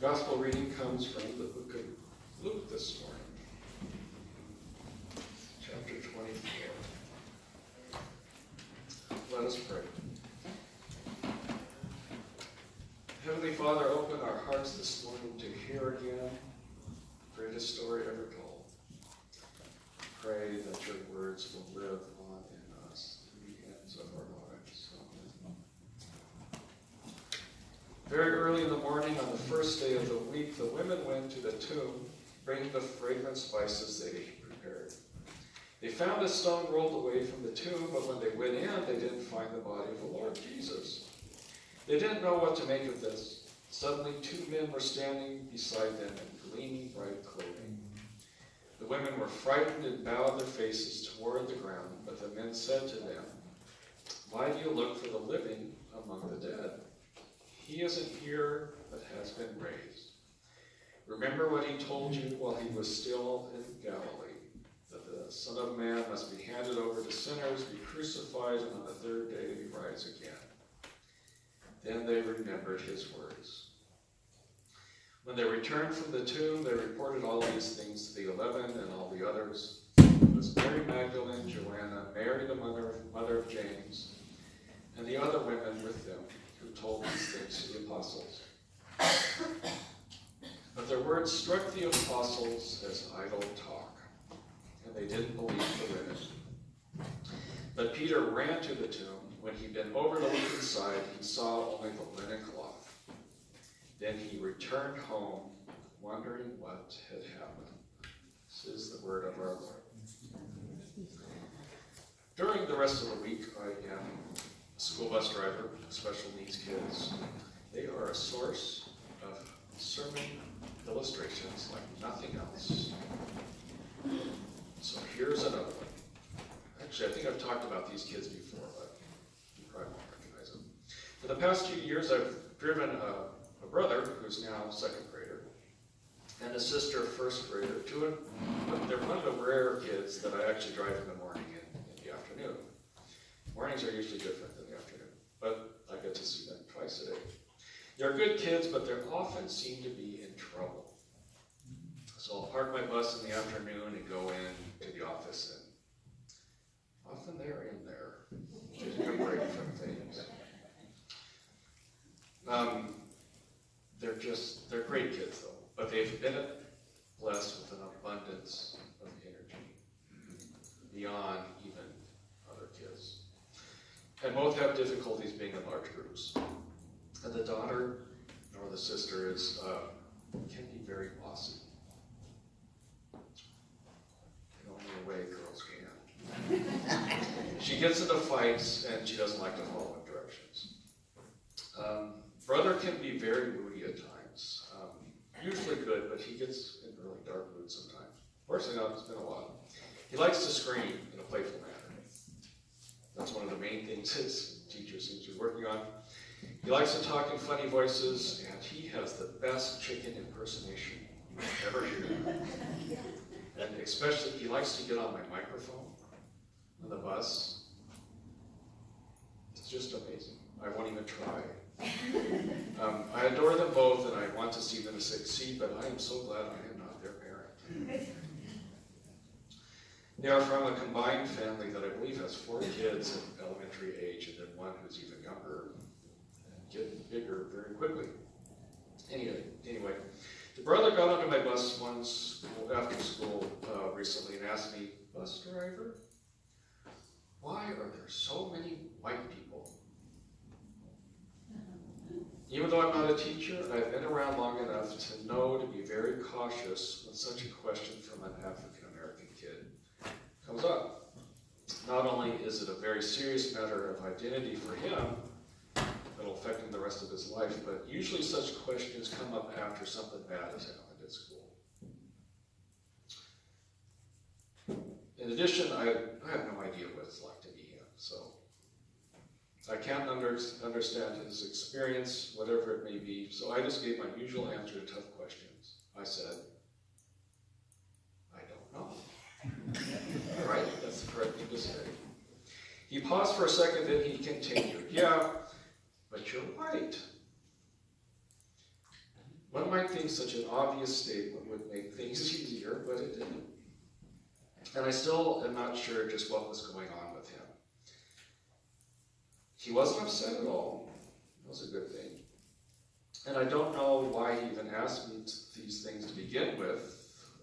Gospel reading comes from the book of Luke this morning, chapter 24. Let us pray. Heavenly Father, open our hearts this morning to hear again the greatest story ever told. Pray that your words will live on in us to the ends of our lives. Very early in the morning, on the first day of the week, the women went to the tomb, bringing the fragrant spices they had prepared. They found a stone rolled away from the tomb, but when they went in, they didn't find the body of the Lord Jesus. They didn't know what to make of this. Suddenly, two men were standing beside them in gleaming bright clothing. The women were frightened and bowed their faces toward the ground, but the men said to them, "Why do you look for the living among the dead? He isn't here, but has been raised. Remember what he told you while he was still in Galilee, that the Son of Man must be handed over to sinners, be crucified, and on the third day rise again." Then they remembered his words. When they returned from the tomb, they reported all these things to the 11 and all the others. It was Mary Magdalene, Joanna, Mary the mother of James, and the other women with them, who told these things to the apostles. But their words struck the apostles as idle talk, and they didn't believe the women. But Peter ran to the tomb. When he'd been over to look inside, he saw only the linen cloth. Then he returned home, wondering what had happened. This is the word of our Lord. During the rest of the week, I am a school bus driver, special needs kids. They are a source of sermon illustrations like nothing else. So here's another one. Actually, I think I've talked about these kids before, but you probably won't recognize them. For the past few years, I've driven a brother who's now second grader and a sister first grader. They're one of the rare kids that I actually drive in the morning and in the afternoon. Mornings are usually different than the afternoon, but I get to see them twice a day. They're good kids, but they often seem to be in trouble. So I'll park my bus in the afternoon and go in to the office, and often they're in there, taking a break from things. They're great kids though, but they've been blessed with an abundance of energy beyond even other kids. And both have difficulties being in large groups. And the daughter, or the sister, can be very bossy. gets into fights, and she doesn't like to follow directions. Brother can be very moody at times. Usually good, but he gets in really dark moods sometimes. Fortunately, it's been a while. He likes to scream in a playful manner. That's one of the main things his teacher seems to be working on. He likes to talk in funny voices, and he has the best chicken impersonation you ever hear. And especially, he likes to get on my microphone on the bus. It's just amazing. I won't even try. I adore them both, and I want to see them succeed, but I am so glad I am not their parent. They are from a combined family that I believe has 4 kids at elementary age, and then one who's even younger, and getting bigger very quickly. Anyway, the brother got onto my bus once after school recently and asked me, "Bus driver, why are there so many white people?" Even though I'm not a teacher, I've been around long enough to know to be very cautious when such a question from an African-American kid comes up. Not only is it a very serious matter of identity for him that'll affect him the rest of his life, but usually such questions come up after something bad has happened at school. In addition, I have no idea what it's like to be him, so I can't understand his experience, whatever it may be, so I just gave my usual answer to tough questions. I said, "I don't know." All right, that's the correct thing to say. He paused for a second, then he continued, "Yeah, but you're white." One might think such an obvious statement would make things easier, but it didn't. And I still am not sure just what was going on with him. He wasn't upset at all. That was a good thing. And I don't know why he even asked me these things to begin with,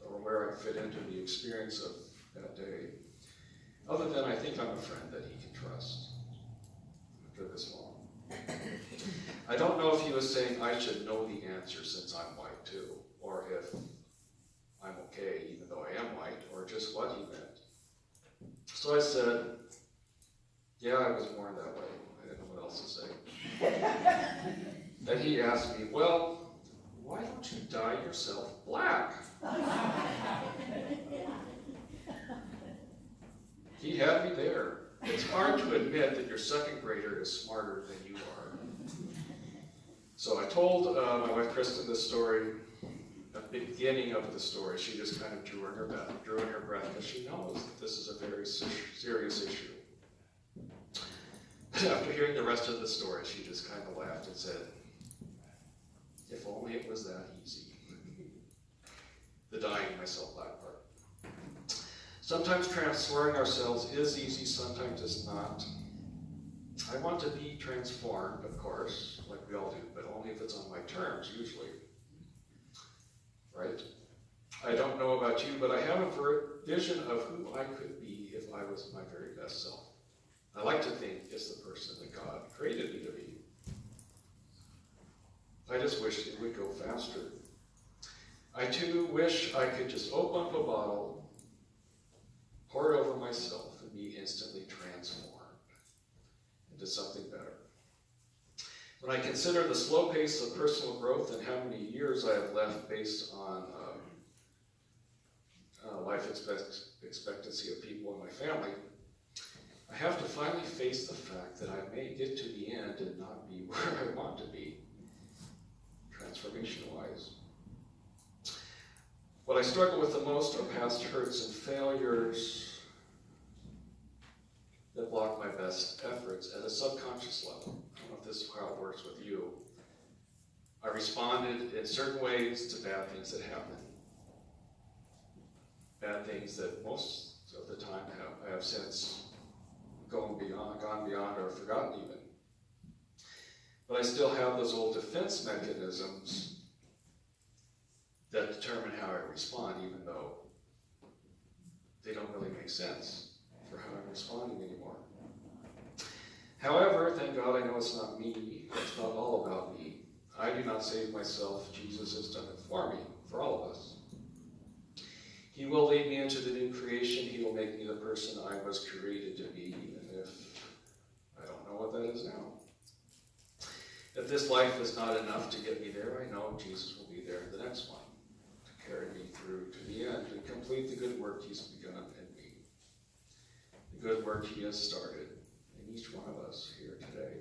or where I fit into the experience of that day, other than I think I'm a friend that he can trust after this long. I don't know if he was saying I should know the answer since I'm white too, or if I'm okay even though I am white, or just what he meant. So I said, "Yeah, I was born that way." I didn't know what else to say. Then he asked me, "Well, why don't you dye yourself black?" He had me there. It's hard to admit that your second grader is smarter than you are. So I told my wife Kristen this story. At the beginning of the story, she just kind of drew in her breath because she knows that this is a very serious issue. After hearing the rest of the story, she just kind of laughed and said, "If only it was that easy." The dyeing myself black part. Sometimes transforming ourselves is easy, sometimes it's not. I want to be transformed, of course, like we all do, but only if it's on my terms, usually. Right? I don't know about you, but I have a vision of who I could be if I was my very best self. I like to think it's the person that God created me to be. I just wish it would go faster. I too wish I could just open up a bottle, pour it over myself, and be instantly transformed into something better. When I consider the slow pace of personal growth and how many years I have left based on life expectancy of people in my family, I have to finally face the fact that I may get to the end and not be where I want to be, transformation-wise. What I struggle with the most are past hurts and failures that block my best efforts at a subconscious level. I don't know if this is how it works with you. I responded in certain ways to bad things that happen. Bad things that most of the time I have since gone beyond or forgotten even. But I still have those old defense mechanisms that determine how I respond, even though they don't really make sense for how I'm responding anymore. However, thank God I know it's not me. It's not all about me. I do not save myself. Jesus has done it for me, for all of us. He will lead me into the new creation. He will make make me the person I was created to be, even if I don't know what that is now. If this life is not enough to get me there, I know Jesus will be there in the next one to carry me through to the end and complete the good work he's begun in me. The good work he has started in each one of us here today.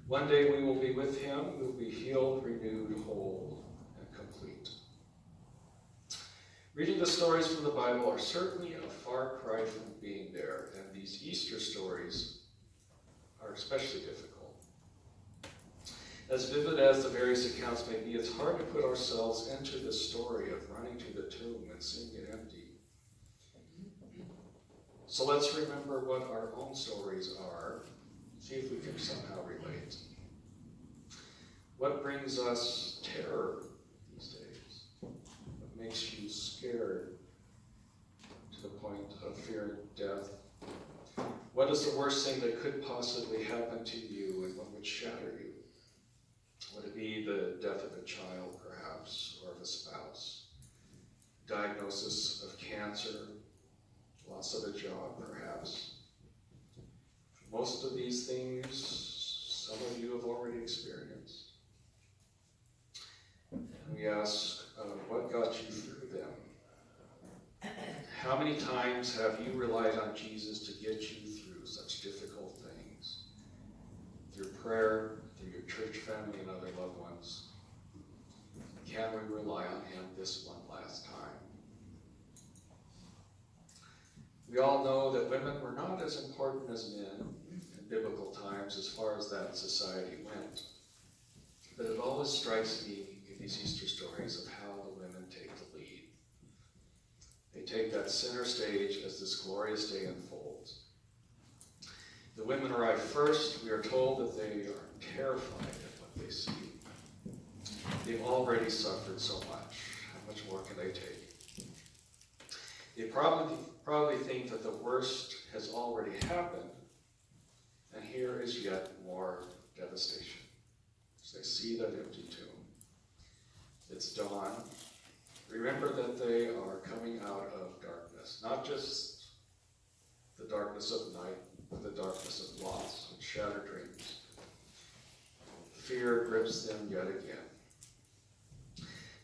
One day we will be with him. We will be healed, renewed, whole, and complete. Reading the stories from the Bible are certainly a far cry from being there, and these Easter stories are especially difficult. As vivid as the various accounts may be, it's hard to put ourselves into the story of running to the tomb and seeing it empty. So let's remember what our own stories are, see if we can somehow relate. What brings us terror these days? What makes you scared to the point of fearing death? What is the worst thing that could possibly happen to you and what would shatter you? Would it be the death of a child, perhaps, or of a spouse? Diagnosis of cancer, loss of a job, perhaps. Most of these things, some of you have already experienced. And we ask, what got you through them? How many times have you relied on Jesus to get you through such difficult things? Through prayer, through your church family and other loved ones. Can we rely on him this one last time? We all know that women were not as important as men in biblical times as far as that society went. But it always strikes me in these Easter stories of how the women take the lead. They take that center stage as this glorious day unfolds. The women arrive first. We are told that they are terrified at what they see. They've already suffered so much. How much more can they take? They probably think that the worst has already happened, and here is yet more devastation. As they see that empty tomb. It's dawn. Remember that they are coming out of darkness, not just the darkness of night, but the darkness of loss and shattered dreams. Fear grips them yet again.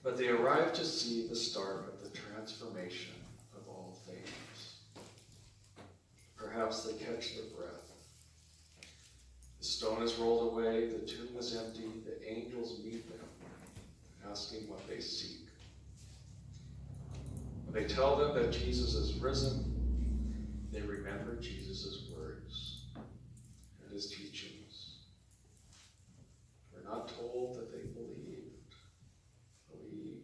But they arrive to see the start of the transformation of all things. Perhaps they catch their breath. The stone is rolled away, the tomb is empty, the angels meet them, asking what they seek. When they tell them that Jesus is risen, they remember Jesus' words and his teachings. We're not told that they believed, but we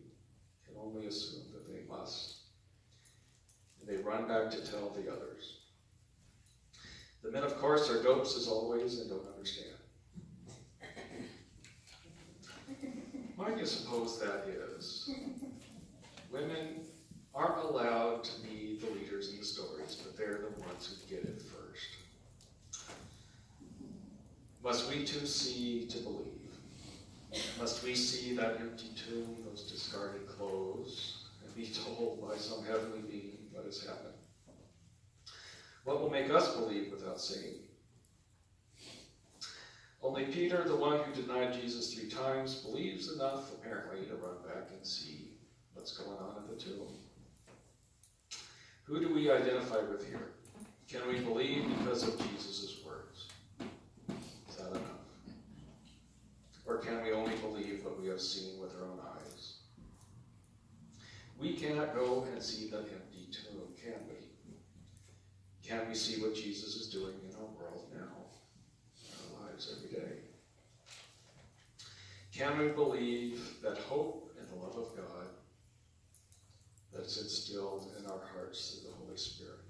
can only assume that they must. And they run back to tell the others. The men, of course, are dopes as always and don't understand. Why do you suppose that is? Women aren't allowed to be the leaders in the stories, but they're the ones who get it first. Must we too see to believe? Must we see that empty tomb, those discarded clothes, and be told by some heavenly being what has happened? What will make us believe without seeing? Only Peter, the one who denied Jesus 3 times, believes enough, apparently, to run back and see what's going on in the tomb. Who do we identify with here? Can we believe because of Jesus' words? Is that enough? Or can we only believe what we have seen with our own eyes? We cannot go and see the empty tomb, can we? Can we see what Jesus is doing in our world now, in our lives every day? Can we believe that hope and the love of God that's instilled in our hearts through the Holy Spirit?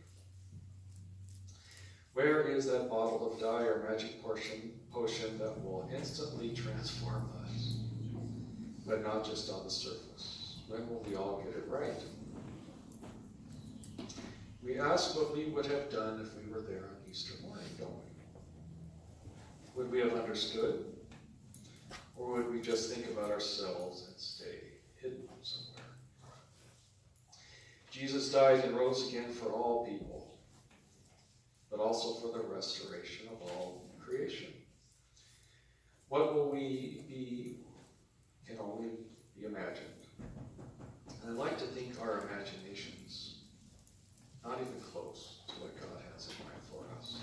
Where is that bottle of dye or magic potion that will instantly transform us, but not just on the surface? When will we all get it right? We ask what we would have done if we were there on Easter morning, don't we? Would we have understood? Or would we just think about ourselves and stay hidden somewhere? Jesus died and rose again for all people, but also for the restoration of all creation. What will we be can only be imagined. And I'd like to think our imagination's not even close to what God has in mind for us.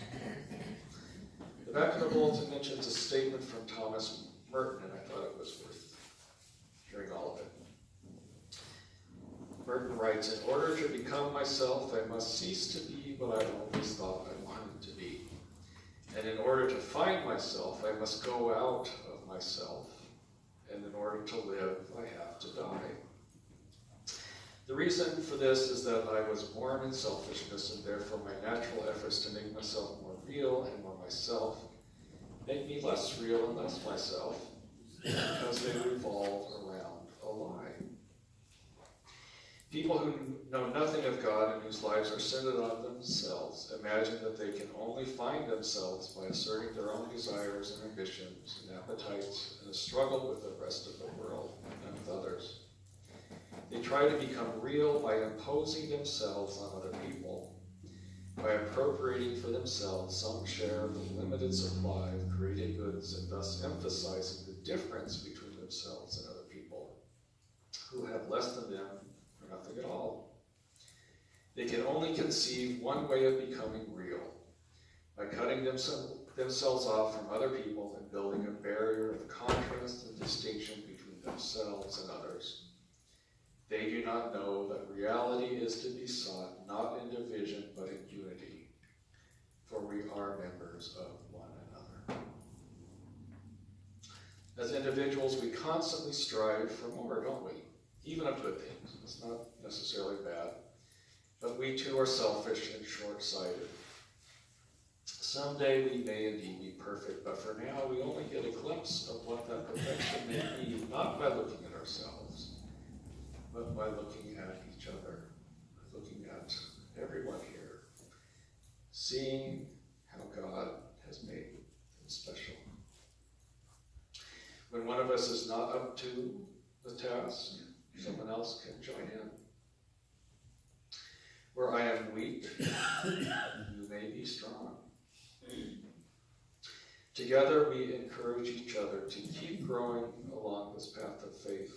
The back of the bulletin mentions a statement from Thomas Merton, and I thought it was worth hearing all of it. Merton writes, "In order to become myself, I must cease to be what I always thought I wanted to be. And in order to find myself, I must go out of myself. And in order to live, I have to die. The reason for this is that I was born in selfishness, and therefore my natural efforts to make myself more real and more myself make me less real and less myself, because they revolve around a lie. People who know nothing of God and whose lives are centered on themselves imagine that they can only find themselves by asserting their own desires and ambitions and appetites in a struggle with the rest of the world and with others. They try to become real by imposing themselves on other people, by appropriating for themselves some share of the limited supply of created goods, and thus emphasizing the difference between themselves and other people who have less than them or nothing at all. They can only conceive one way of becoming real, by cutting themselves off from other people and building a barrier of contrast and distinction between themselves and others. They do not know that reality is to be sought not in division but in unity, for we are members of one another. As individuals, we constantly strive for more, don't we? Even of good things. It's not necessarily bad, but we too are selfish and short-sighted. Someday we may indeed be perfect, but for now we only get a glimpse of what that perfection may be, not by looking at ourselves, but by looking at each other, looking at everyone here, seeing how God has made them special. When one of us is not up to the task, someone else can join in. Where I am weak, you may be strong. Together we encourage each other to keep growing along this path of faith.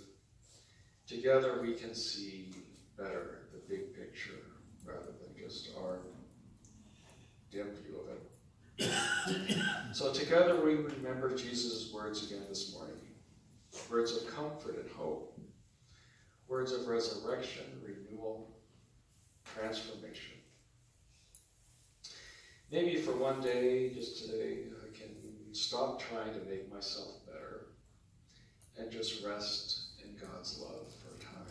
Together we can see better the big picture rather than just our dim view of it. So together we remember Jesus' words again this morning. Words of comfort and hope. Words of resurrection, renewal, transformation. Maybe for one day, just today, I can stop trying to make myself better and just rest in God's love for a time.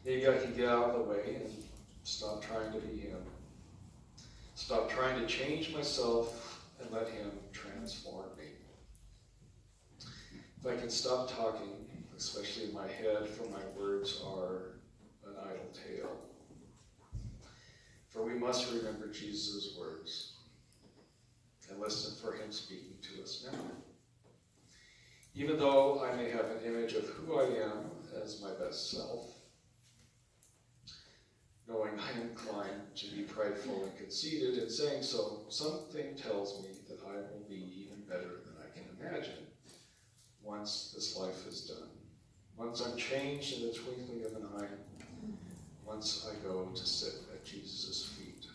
Maybe I can get out of the way and stop trying to be Him. Stop trying to change myself and let Him transform me. If I can stop talking, especially in my head, for my words are an idle tale. For we must remember Jesus' words and listen for Him speaking to us now. Even though I may have an image of who I am as my best self, knowing I am inclined to be prideful and conceited, in saying so, something tells me that I will be even better than I can imagine once this life is done. Once I'm changed in the twinkling of an eye, once I go to sit at Jesus' feet.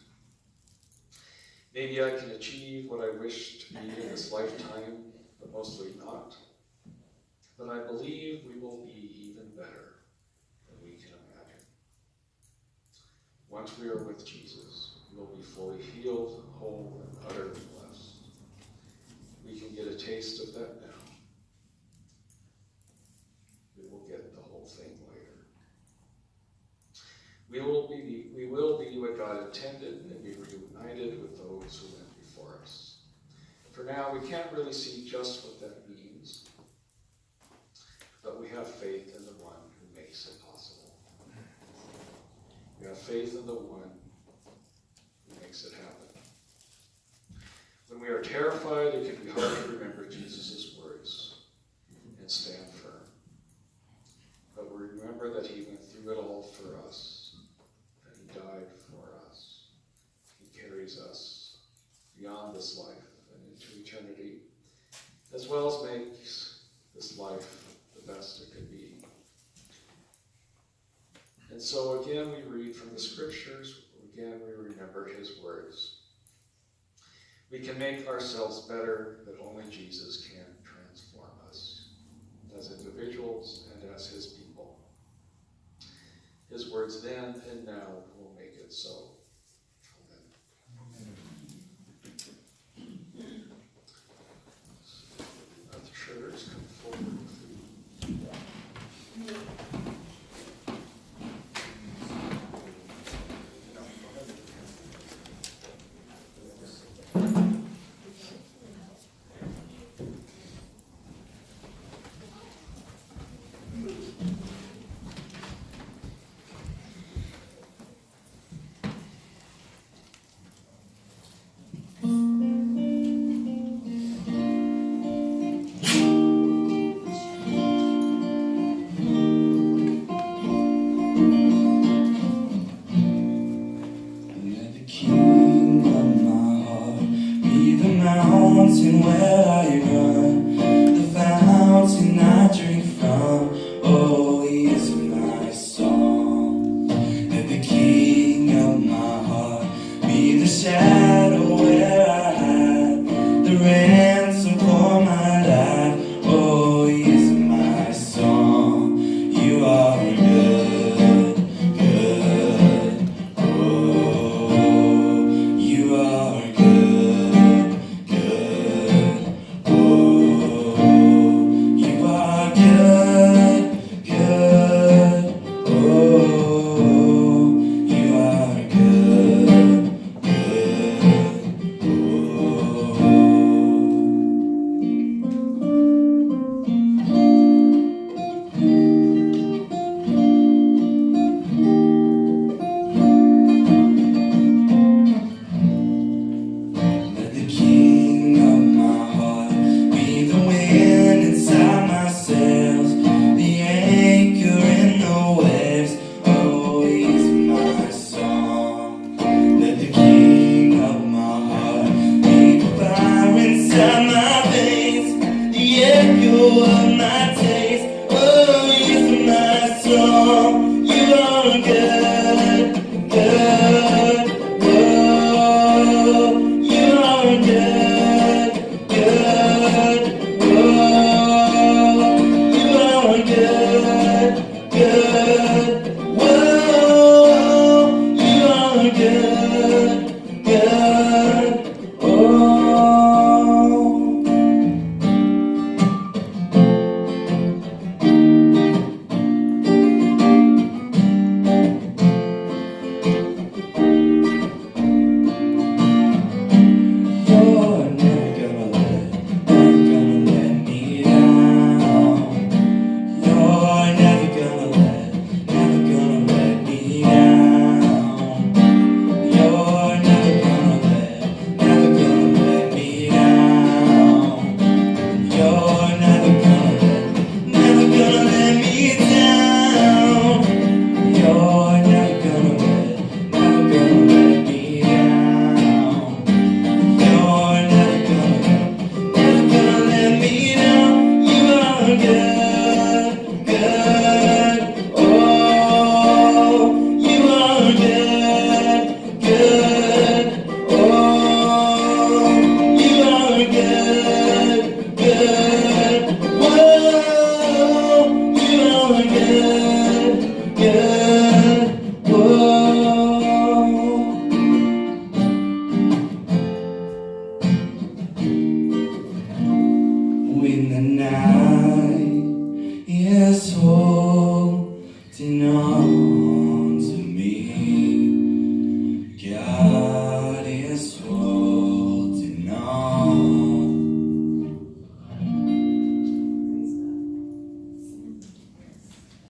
Maybe I can achieve what I wish to be in this lifetime, but mostly not. But I believe we will be even better than we can imagine. Once we are with Jesus, we will be fully healed, whole, and utterly blessed. We can get a taste of that now. We will get the whole thing later. We will be what God intended and be reunited with those who went before us. For now, we can't really see just what that means, but we have faith in the one who makes it possible. We have faith in the one who makes it happen. When we are terrified, it can be hard to remember Jesus' words and stand firm. But we remember that He went through it all for again we read from the scriptures, again we remember his words. We can make ourselves better, but only Jesus can transform us as individuals and as his people. His words then and now will make it so. Amen. The ushers come forward. Mountain where I run, the fountain I drink from, oh, he is my song. Let the king of my heart be the shadow where I hide, the ransom for my life, oh, he is my song. You are good, good, oh, you are good. When the night is holding